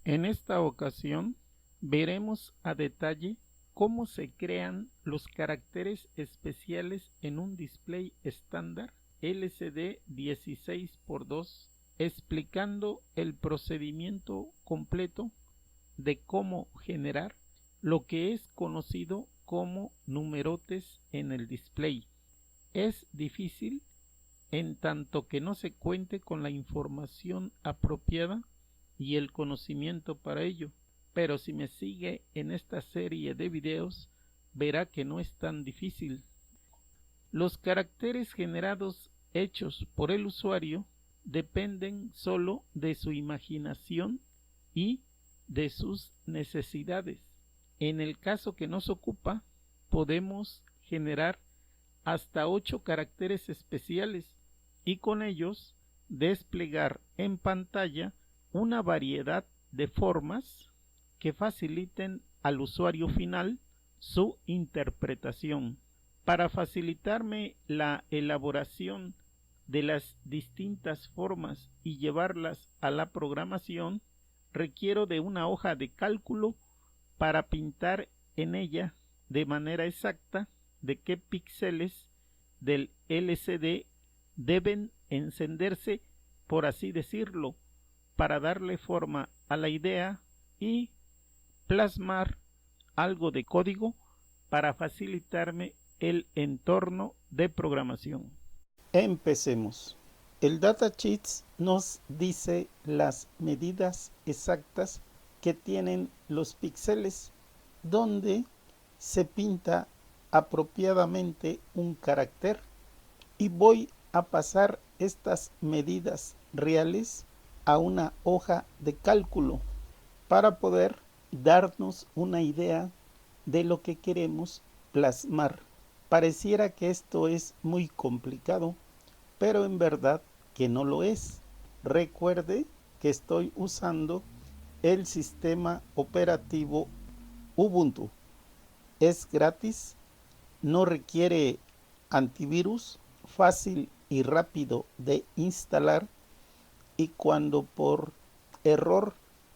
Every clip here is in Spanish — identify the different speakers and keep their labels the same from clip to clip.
Speaker 1: En esta ocasión veremos a detalle cómo se crean los caracteres especiales en un display estándar LCD 16:2, explicando el procedimiento completo de cómo generar lo que es conocido como numerotes en el display. Es difícil en tanto que no se cuente con la información apropiada y el conocimiento para ello, pero si me sigue en esta serie de videos verá que no es tan difícil. Los caracteres generados hechos por el usuario dependen solo de su imaginación y de sus necesidades. En el caso que nos ocupa, podemos generar hasta 8 caracteres especiales y con ellos desplegar en pantalla una variedad de formas que faciliten al usuario final su interpretación. Para facilitarme la elaboración de las distintas formas y llevarlas a la programación, requiero de una hoja de cálculo para pintar en ella de manera exacta de qué píxeles del LCD deben encenderse, por así decirlo, para darle forma a la idea y plasmar algo de código para facilitarme el entorno de programación. Empecemos. El datasheet nos dice las medidas exactas que tienen los píxeles donde se pinta apropiadamente un carácter y voy a pasar estas medidas reales a una hoja de cálculo para poder darnos una idea de lo que queremos plasmar. Pareciera que esto es muy complicado, pero en verdad que no lo es. Recuerde que estoy usando el sistema operativo Ubuntu. Es gratis, no requiere antivirus, fácil y rápido de instalar, y cuando por error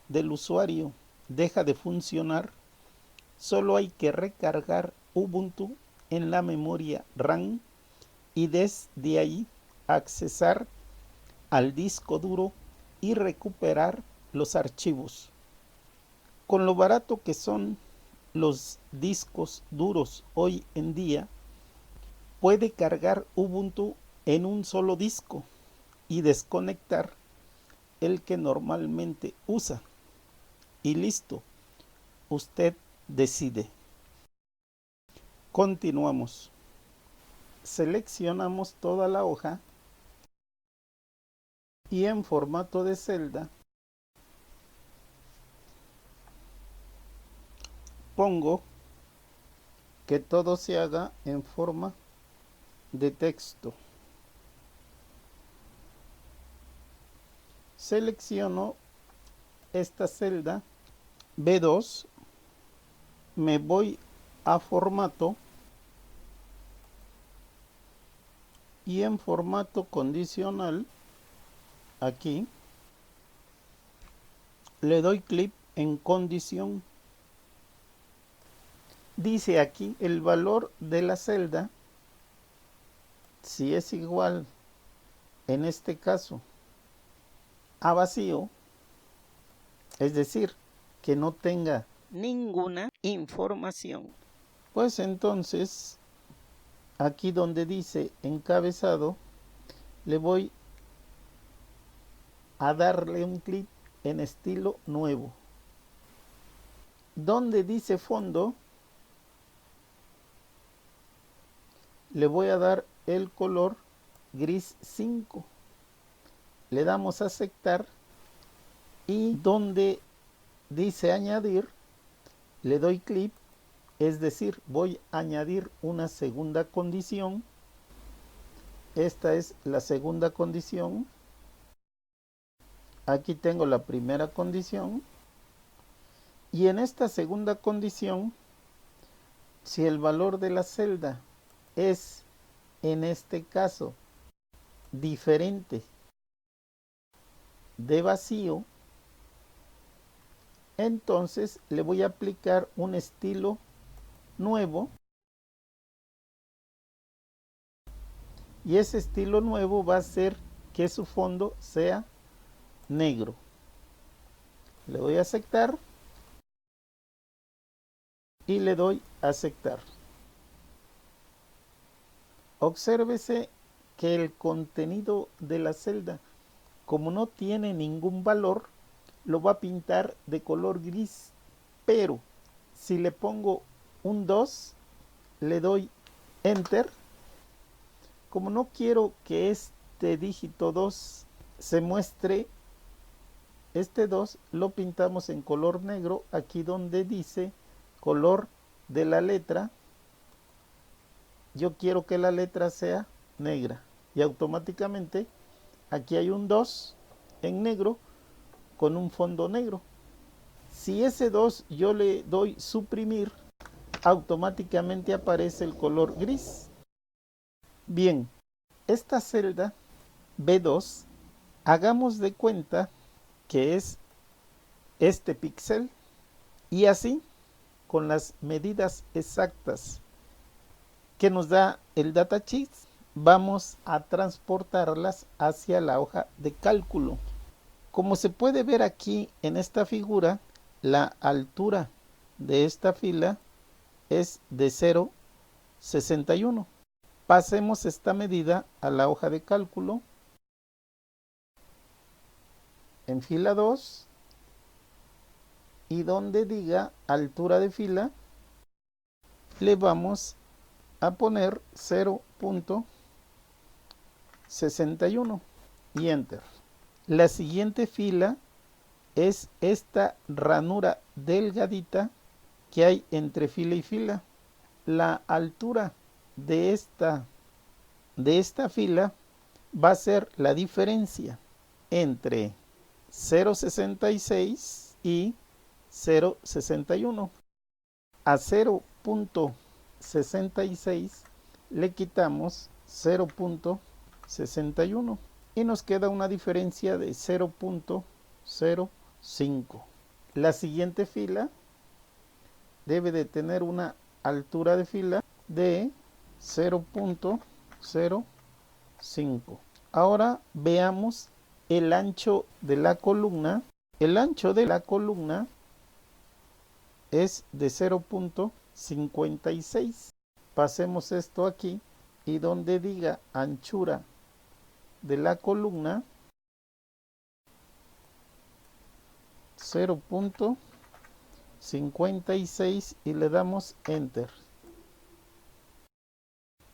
Speaker 1: del usuario deja de funcionar, solo hay que recargar Ubuntu en la memoria RAM y desde ahí accesar al disco duro y recuperar los archivos. Con lo barato que son los discos duros hoy en día, puede cargar Ubuntu en un solo disco y desconectar el que normalmente usa. Y listo, usted decide. Continuamos. Seleccionamos toda la hoja y en formato de celda pongo que todo se haga en forma de texto. Selecciono esta celda B2, me voy a formato y en formato condicional aquí le doy clic en condición. Dice aquí el valor de la celda, si es igual en este caso a vacío, es decir, que no tenga ninguna información, pues entonces aquí donde dice encabezado le voy a darle un clic en estilo nuevo. Donde dice fondo le voy a dar el color gris 5. Le damos a aceptar y donde dice añadir le doy clic, es decir, voy a añadir una segunda condición. Esta es la segunda condición. Aquí tengo la primera condición y en esta segunda condición, si el valor de la celda es en este caso diferente de vacío, Entonces le voy a aplicar un estilo nuevo. Y ese estilo nuevo va a hacer que su fondo sea negro. Le doy a aceptar y le doy a aceptar. Obsérvese que el contenido de la celda, como no tiene ningún valor, lo va a pintar de color gris. Pero si le pongo un 2, le doy enter. Como no quiero que este dígito 2 se muestre, este 2 lo pintamos en color negro, aquí donde dice color de la letra. Yo quiero que la letra sea negra y automáticamente aquí hay un 2 en negro con un fondo negro. Si ese 2 yo le doy suprimir, automáticamente aparece el color gris. Bien, esta celda B2, hagamos de cuenta que es este píxel y así con las medidas exactas que nos da el datasheet vamos a transportarlas hacia la hoja de cálculo. Como se puede ver aquí en esta figura, la altura de esta fila es de 0,61. Pasemos esta medida a la hoja de cálculo. En fila 2 y donde diga altura de fila le vamos a poner 0,61 y enter. La siguiente fila es esta ranura delgadita que hay entre fila y fila. La altura de esta fila va a ser la diferencia entre 0,66 y 0,61. A 0,66 le quitamos 0,61 y nos queda una diferencia de 0,05. La siguiente fila debe de tener una altura de fila de 0,05. Ahora veamos el ancho de la columna. El ancho de la columna es de 0,56. Pasemos esto aquí y donde diga anchura de la columna 0,56 y le damos enter.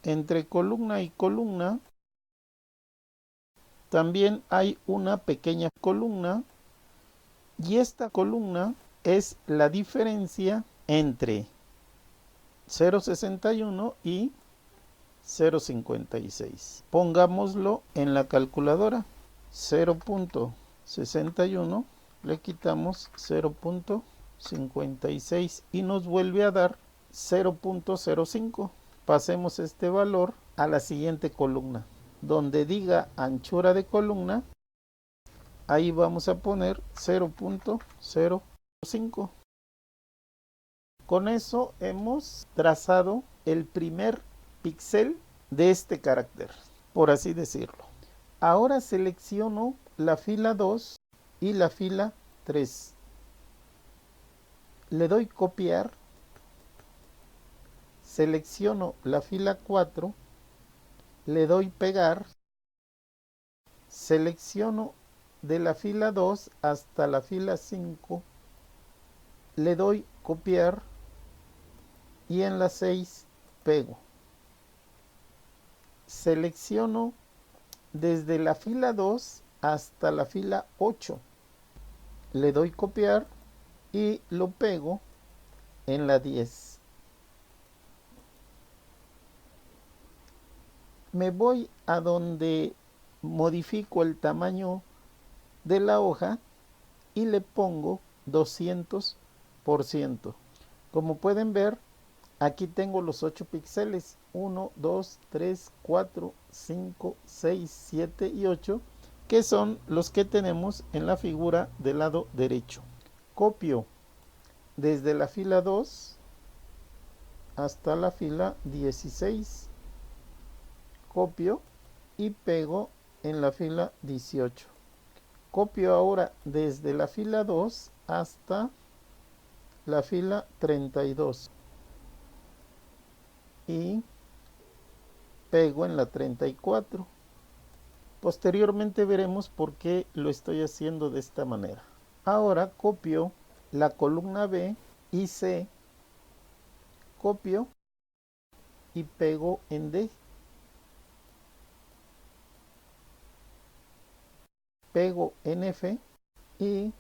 Speaker 1: Entre columna y columna también hay una pequeña columna y esta columna es la diferencia entre 0,61 y 0,56. Pongámoslo en la calculadora. 0,61 le quitamos 0,56 y nos vuelve a dar 0,05. Pasemos este valor a la siguiente columna. Donde diga anchura de columna, ahí vamos a poner 0,05. Con eso hemos trazado el primer píxel de este carácter, por así decirlo. Ahora selecciono la fila 2 y la fila 3. Le doy copiar. Selecciono la fila 4. Le doy pegar. Selecciono de la fila 2 hasta la fila 5. Le doy copiar. Y en la 6 pego. Selecciono desde la fila 2 hasta la fila 8. Le doy copiar y lo pego en la 10. Me voy a donde modifico el tamaño de la hoja y le pongo 200%. Como pueden ver, aquí tengo los 8 píxeles, 1, 2, 3, 4, 5, 6, 7 y 8, que son los que tenemos en la figura del lado derecho. copio desde la fila 2 hasta la fila 16, copio y pego en la fila 18. Copio ahora desde la fila 2 hasta la fila 32 y pego en la 34. Posteriormente veremos por qué lo estoy haciendo de esta manera. Ahora copio la columna B y C, copio y pego en D. Pego en F y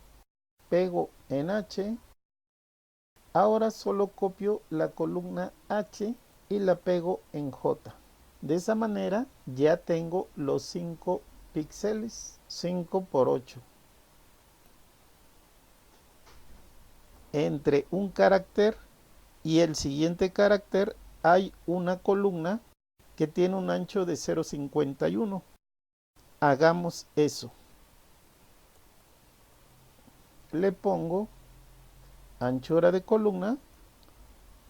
Speaker 1: pego en H. Ahora solo copio la columna H y la pego en J. De esa manera ya tengo los 5 píxeles, 5 por 8. Entre un carácter y el siguiente carácter hay una columna que tiene un ancho de 0,51. Hagamos eso. Le pongo anchura de columna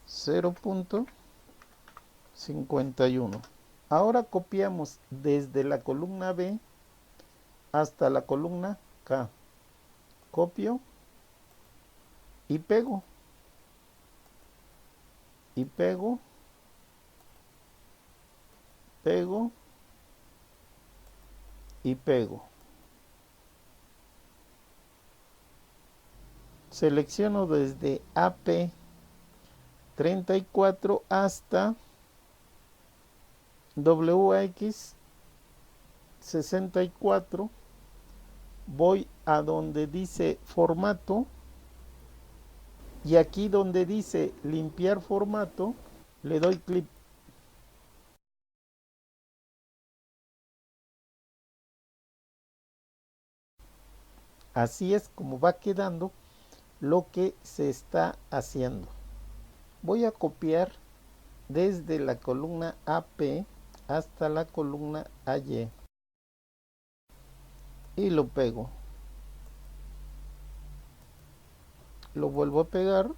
Speaker 1: 0,51. Ahora copiamos desde la columna B hasta la columna K. Copio y pego. Y pego. Pego. Y pego. Selecciono desde AP 34 hasta WX 64. Voy a donde dice formato y aquí donde dice limpiar formato le doy clic. Así es como va quedando lo que se está haciendo. Voy a copiar desde la columna AP hasta la columna AY y lo pego. Lo vuelvo a pegar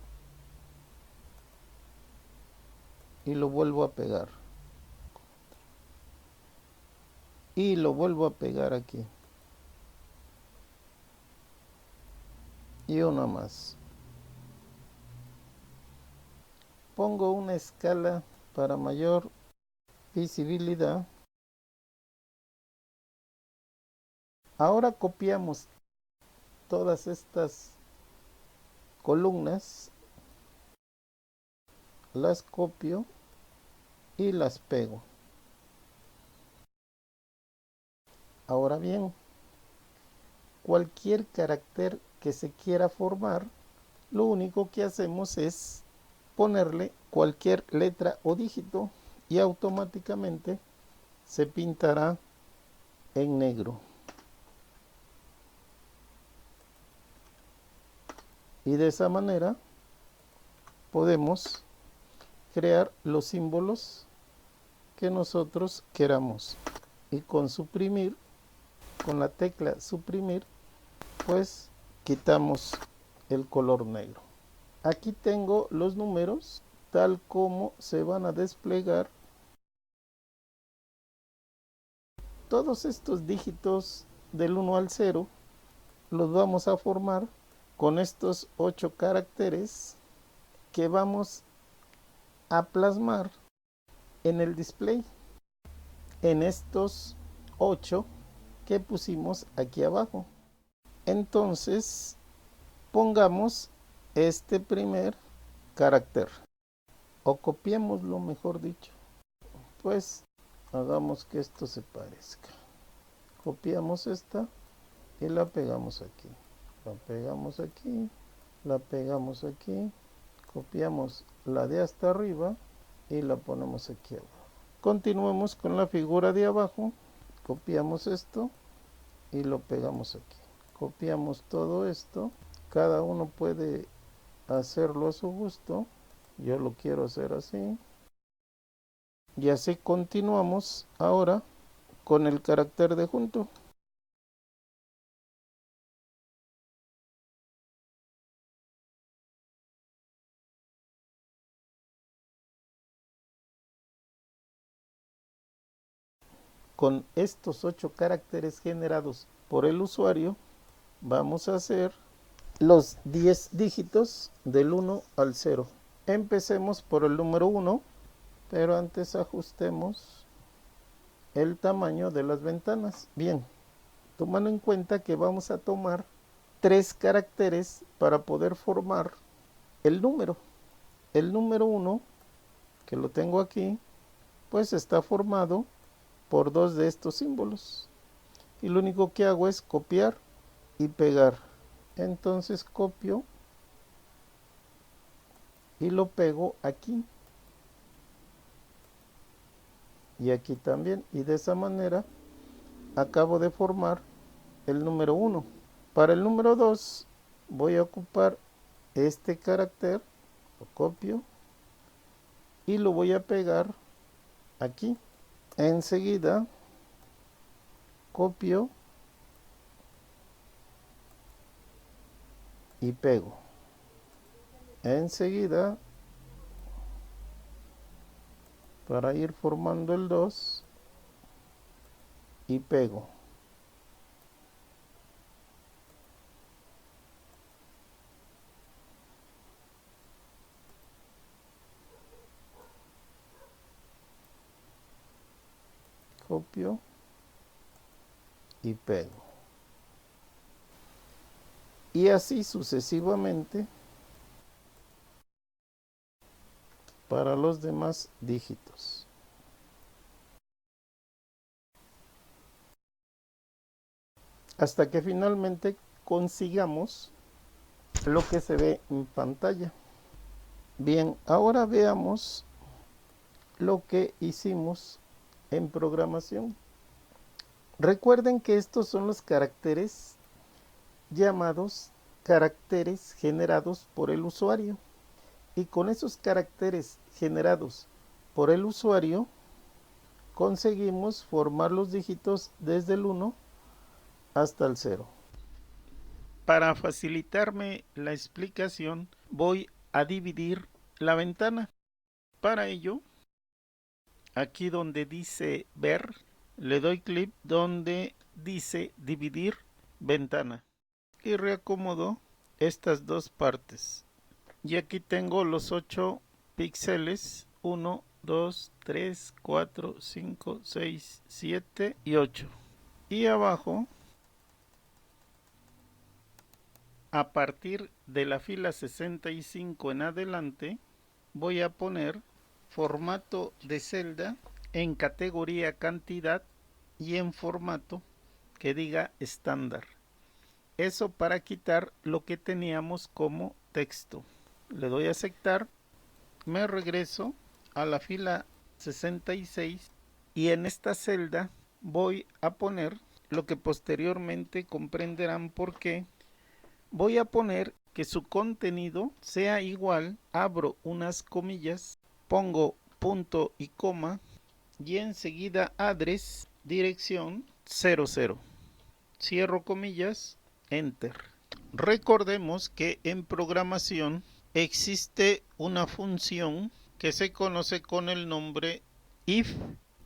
Speaker 1: y lo vuelvo a pegar. Y lo vuelvo a pegar aquí. Y una más. Pongo una escala para mayor visibilidad. Ahora copiamos todas estas columnas, las copio y las pego. Ahora bien, cualquier carácter que se quiera formar, lo único que hacemos es ponerle cualquier letra o dígito y automáticamente se pintará en negro. Y de esa manera podemos crear los símbolos que nosotros queramos. Y con suprimir, con la tecla suprimir, pues quitamos el color negro. Aquí tengo los números tal como se van a desplegar. Todos estos dígitos del 1 al 0 los vamos a formar con estos 8 caracteres que vamos a plasmar en el display, en estos 8 que pusimos aquí abajo. Entonces pongamos este primer carácter o copiémoslo, mejor dicho. Pues hagamos que esto se parezca. Copiamos esta y la pegamos aquí. La pegamos aquí, la pegamos aquí, copiamos la de hasta arriba y la ponemos aquí abajo. Continuemos con la figura de abajo, copiamos esto y lo pegamos aquí. Copiamos todo esto, cada uno puede hacerlo a su gusto, yo lo quiero hacer así. Y así continuamos ahora con el carácter de junto. con estos 8 caracteres generados por el usuario, vamos a hacer los 10 dígitos del 1 al 0. Empecemos por el número 1, pero antes ajustemos el tamaño de las ventanas. Bien, tomando en cuenta que vamos a tomar 3 caracteres para poder formar el número. El número 1, que lo tengo aquí, pues está formado por 2 de estos símbolos. Y lo único que hago es copiar y pegar. Entonces copio y lo pego aquí. Y aquí también. Y de esa manera acabo de formar el número 1. Para el número 2 voy a ocupar este carácter, lo copio y lo voy a pegar aquí. Enseguida copio y pego. Enseguida, para ir formando el 2, y pego. Copio y pego. Y así sucesivamente para los demás dígitos. Hasta que finalmente consigamos lo que se ve en pantalla. Bien, ahora veamos lo que hicimos en programación. Recuerden que estos son los caracteres llamados caracteres generados por el usuario. Y con esos caracteres generados por el usuario, conseguimos formar los dígitos desde el 1 hasta el 0. Para facilitarme la explicación, voy a dividir la ventana. Para ello, aquí donde dice ver, le doy clic donde dice dividir ventana y reacomodo estas dos partes. Y aquí tengo los 8 píxeles, 1, 2, 3, 4, 5, 6, 7 y 8. Y abajo, a partir de la fila 65 en adelante, voy a poner formato de celda en categoría cantidad y en formato que diga estándar. Eso para quitar lo que teníamos como texto. Le doy a aceptar, me regreso a la fila 66 y en esta celda voy a poner lo que posteriormente comprenderán por qué. Voy a poner que su contenido sea igual, abro unas comillas, pongo punto y coma y enseguida address, dirección 00. Cierro comillas, enter. Recordemos que en programación existe una función que se conoce con el nombre if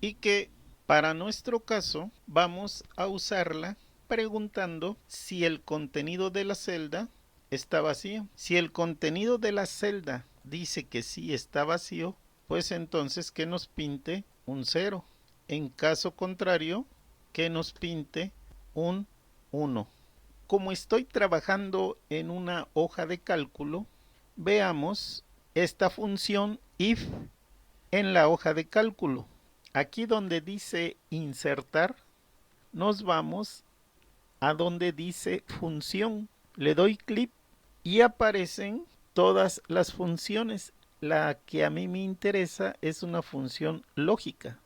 Speaker 1: y que para nuestro caso vamos a usarla preguntando si el contenido de la celda está vacío. Si el contenido de la celda dice que sí está vacío, pues entonces que nos pinte un 0. En caso contrario, que nos pinte un 1. Como estoy trabajando en una hoja de cálculo, veamos esta función if en la hoja de cálculo. Aquí donde dice insertar, nos vamos a donde dice función. Le doy clic y aparecen todas las funciones. La que a mí me interesa es una función lógica.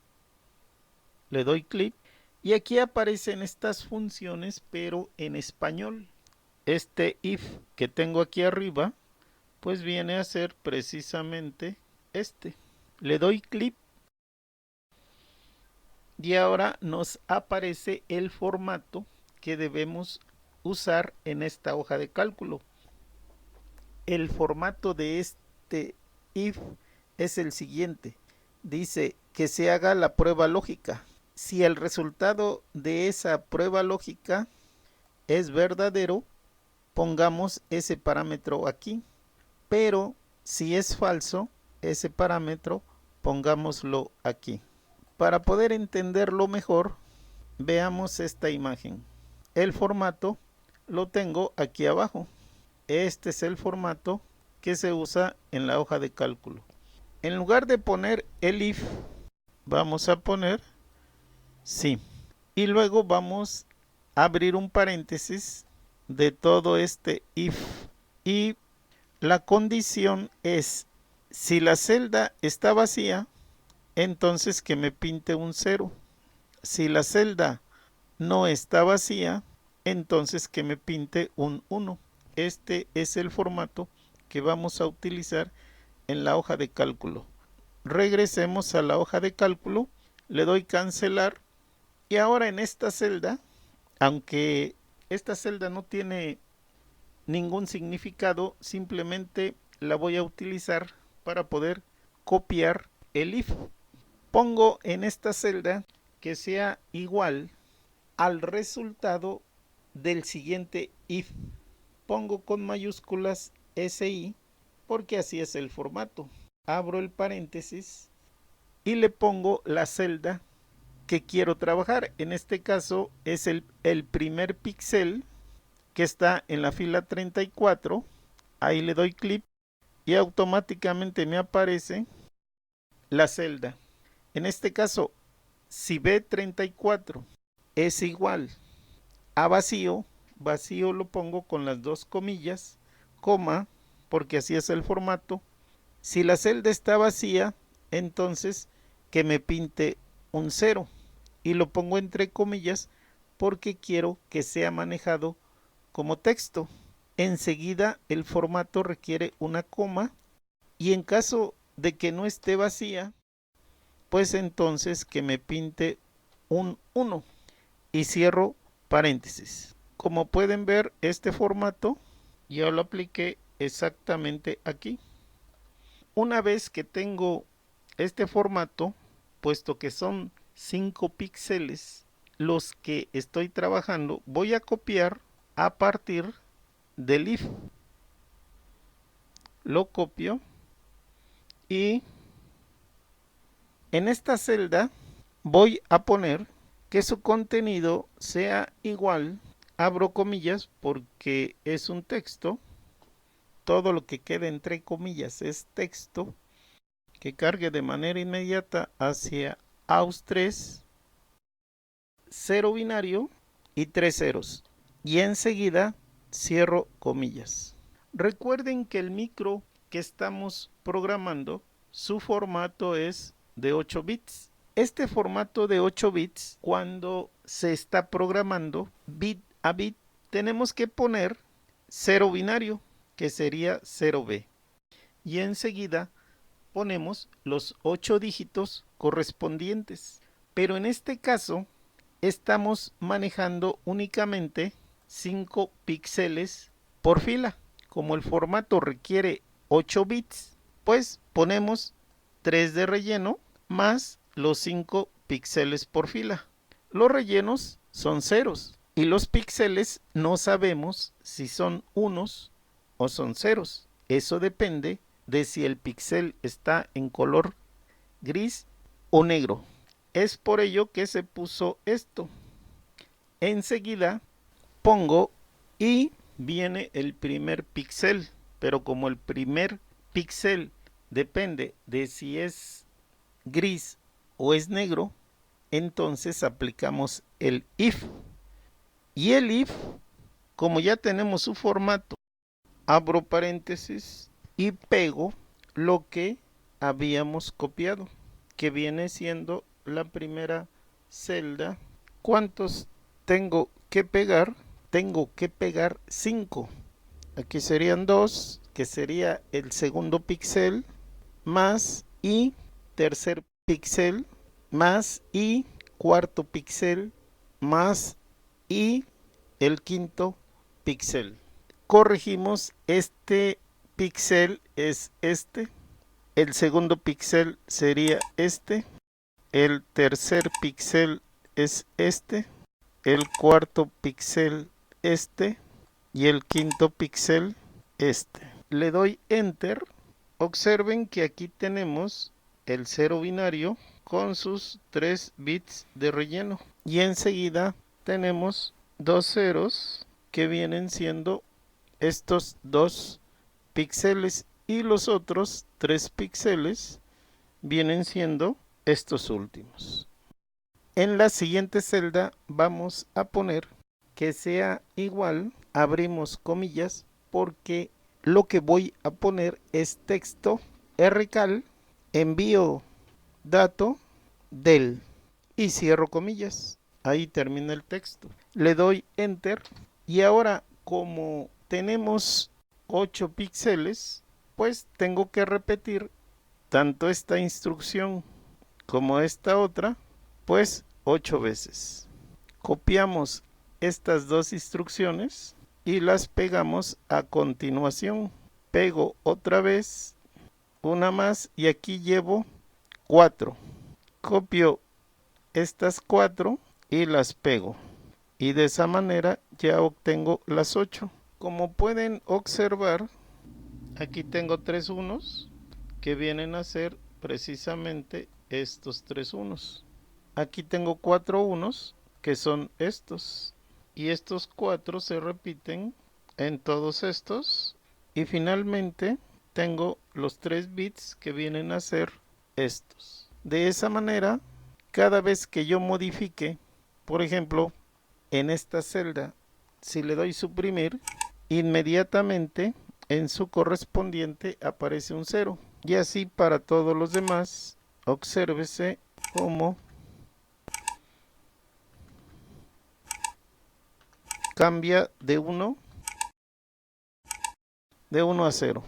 Speaker 1: Le doy clic y aquí aparecen estas funciones, pero en español. Este if que tengo aquí arriba, pues viene a ser precisamente este. Le doy clic y ahora nos aparece el formato que debemos usar en esta hoja de cálculo. El formato de este if es el siguiente. Dice que se haga la prueba lógica. si el resultado de esa prueba lógica es verdadero, pongamos ese parámetro aquí, pero si es falso, ese parámetro pongámoslo aquí. Para poder entenderlo mejor, veamos esta imagen. El formato lo tengo aquí abajo. Este es el formato que se usa en la hoja de cálculo. En lugar de poner el if, vamos a poner sí. Y luego vamos a abrir un paréntesis de todo este if. Y la condición es, si la celda está vacía, entonces que me pinte un 0. Si la celda no está vacía, entonces que me pinte un 1. Este es el formato que vamos a utilizar en la hoja de cálculo. Regresemos a la hoja de cálculo, le doy cancelar y ahora en esta celda, aunque esta celda no tiene ningún significado, simplemente la voy a utilizar para poder copiar el if. Pongo en esta celda que sea igual al resultado del siguiente if. Pongo con mayúsculas SI porque así es el formato. Abro el paréntesis y le pongo la celda que quiero trabajar. En este caso es el primer píxel que está en la fila 34. Ahí le doy clic y automáticamente me aparece la celda. En este caso, si B34 es igual a vacío, vacío lo pongo con las dos comillas, coma, porque así es el formato. Si la celda está vacía, entonces que me pinte un 0 y lo pongo entre comillas porque quiero que sea manejado como texto. Enseguida el formato requiere una coma y en caso de que no esté vacía, pues entonces que me pinte un 1 y cierro paréntesis. Como pueden ver, este formato yo lo apliqué exactamente aquí. Una vez que tengo este formato, puesto que son 5 píxeles los que estoy trabajando, voy a copiar a partir del if. Lo copio y en esta celda voy a poner que su contenido sea igual, abro comillas porque es un texto, todo lo que quede entre comillas es texto, que cargue de manera inmediata hacia AUS3, 0 binario y 3 ceros. Y enseguida cierro comillas. Recuerden que el micro que estamos programando, su formato es de 8 bits. Este formato de 8 bits, cuando se está programando bit a bit, tenemos que poner 0 binario, que sería 0B. Y enseguida ponemos los 8 dígitos correspondientes. Pero en este caso, estamos manejando únicamente 5 píxeles por fila. Como el formato requiere 8 bits, pues ponemos 3 de relleno más los 5 píxeles por fila. Los rellenos son ceros y los píxeles no sabemos si son unos o son ceros. Eso depende de si el píxel está en color gris o negro. Es por ello que se puso esto. Enseguida pongo y viene el primer píxel, pero como el primer píxel depende de si es gris o es negro, entonces aplicamos el if. Y el if, como ya tenemos su formato, abro paréntesis y pego lo que habíamos copiado, que viene siendo la primera celda. ¿Cuántos tengo que pegar? Tengo que pegar 5. Aquí serían 2, que sería el segundo píxel, más y tercer píxel, más y cuarto píxel, más y el quinto píxel. Corregimos, este píxel es este, el segundo píxel sería este, el tercer píxel es este, el cuarto píxel este y el quinto píxel este. Le doy Enter. Observen que aquí tenemos el 0 binario con sus 3 bits de relleno. Y enseguida tenemos dos ceros que vienen siendo estos 2 píxeles y los otros 3 píxeles vienen siendo estos últimos. En la siguiente celda vamos a poner que sea igual, abrimos comillas, porque lo que voy a poner es texto rcal envío dato del y cierro comillas. Ahí termina el texto. Le doy Enter y ahora como tenemos 8 píxeles, pues tengo que repetir tanto esta instrucción como esta otra, pues 8 veces. Copiamos estas dos instrucciones y las pegamos a continuación. Pego otra vez, una más y aquí llevo 4. Copio estas 4 y las pego. Y de esa manera ya obtengo las 8. Como pueden observar, aquí tengo 3 unos que vienen a ser precisamente estos 3 unos. Aquí tengo 4 unos que son estos. Y estos 4 se repiten en todos estos. Y finalmente tengo los 3 bits que vienen a ser estos. De esa manera, cada vez que yo modifique, por ejemplo, en esta celda, si le doy suprimir, inmediatamente en su correspondiente aparece un 0. Y así para todos los demás, obsérvese cómo cambia de 1 a 0.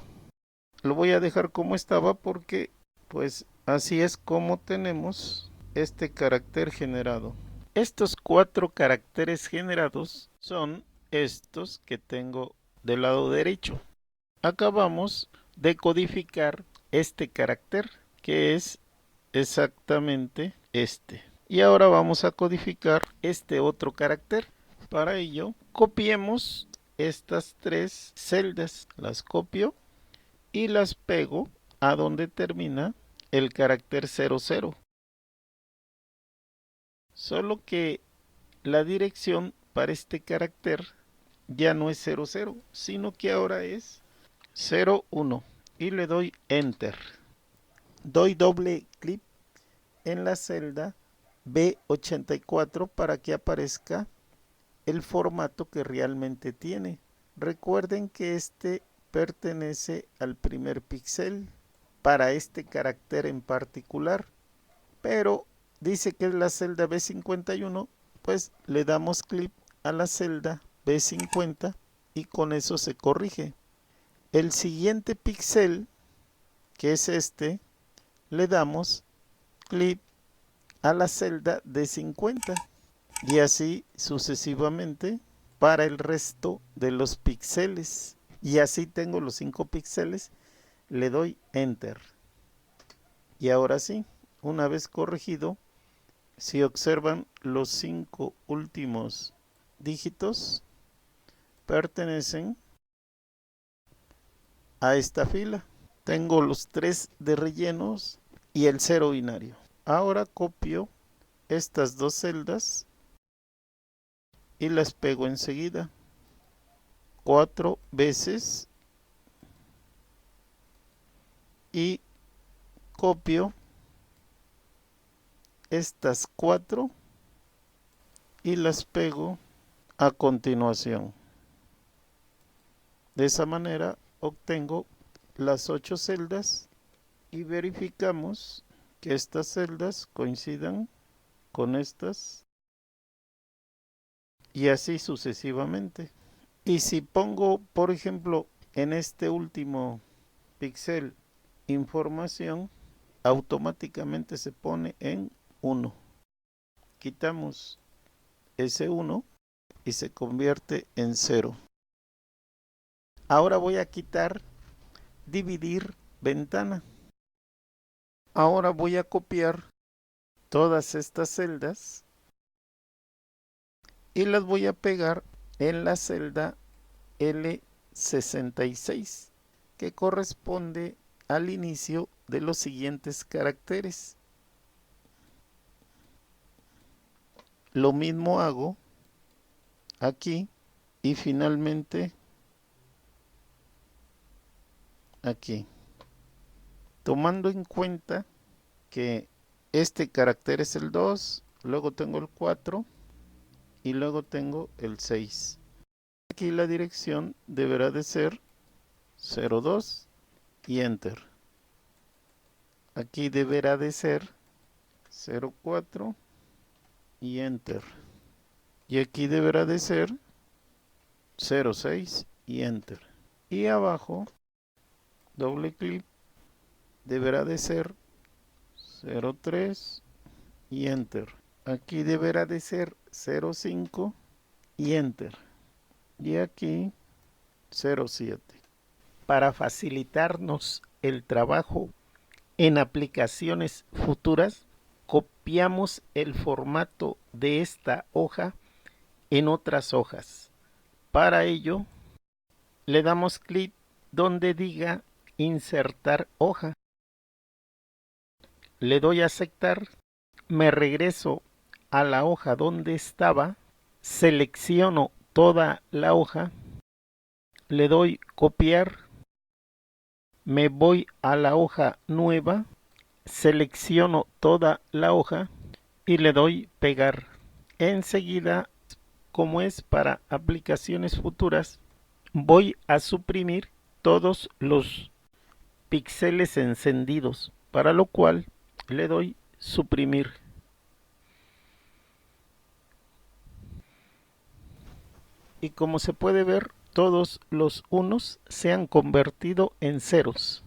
Speaker 1: Lo voy a dejar como estaba porque pues así es como tenemos este carácter generado. Estos 4 caracteres generados son estos que tengo del lado derecho. Acabamos de codificar este carácter que es exactamente este. Y ahora vamos a codificar este otro carácter. Para ello, copiemos estas 3 celdas. Las copio y las pego a donde termina el carácter 00. Solo que la dirección para este carácter ya no es 00, sino que ahora es 01. Y le doy Enter. Doy doble clic en la celda B84 para que aparezca el formato que realmente tiene. Recuerden que este pertenece al primer píxel para este carácter en particular, pero dice que es la celda B51, pues le damos clic a la celda B50 y con eso se corrige. El siguiente píxel, que es este, le damos clic a la celda D50 y así sucesivamente para el resto de los píxeles. Y así tengo los 5 píxeles, le doy Enter. Y ahora sí, una vez corregido, si observan los 5 últimos dígitos pertenecen a esta fila. Tengo los 3 de rellenos y el 0 binario. Ahora copio estas 2 celdas y las pego enseguida 4 veces y copio estas 4 y las pego a continuación. De esa manera obtengo las 8 celdas y verificamos que estas celdas coincidan con estas y así sucesivamente. Y si pongo, por ejemplo, en este último píxel información, automáticamente se pone en 1. Quitamos ese 1 y se convierte en 0. Ahora voy a quitar dividir ventana. Ahora voy a copiar todas estas celdas y las voy a pegar en la celda L66, que corresponde al inicio de los siguientes caracteres. Lo mismo hago aquí y finalmente aquí, tomando en cuenta que este carácter es el 2, luego tengo el 4 y luego tengo el 6. Aquí la dirección deberá de ser 02 y enter. Aquí deberá de ser 04 y enter. Y aquí deberá de ser 06 y enter. Y abajo, doble clic, deberá de ser 03 y enter. Aquí deberá de ser 05 y enter. Y aquí 07. Para facilitarnos el trabajo en aplicaciones futuras, copiamos el formato de esta hoja en otras hojas. Para ello, le damos clic donde diga insertar hoja. Le doy a aceptar, me regreso a la hoja donde estaba, selecciono toda la hoja, le doy copiar, me voy a la hoja nueva, selecciono toda la hoja y le doy pegar. Enseguida, como es para aplicaciones futuras, voy a suprimir todos los píxeles encendidos, para lo cual le doy suprimir. Y como se puede ver, todos los unos se han convertido en ceros.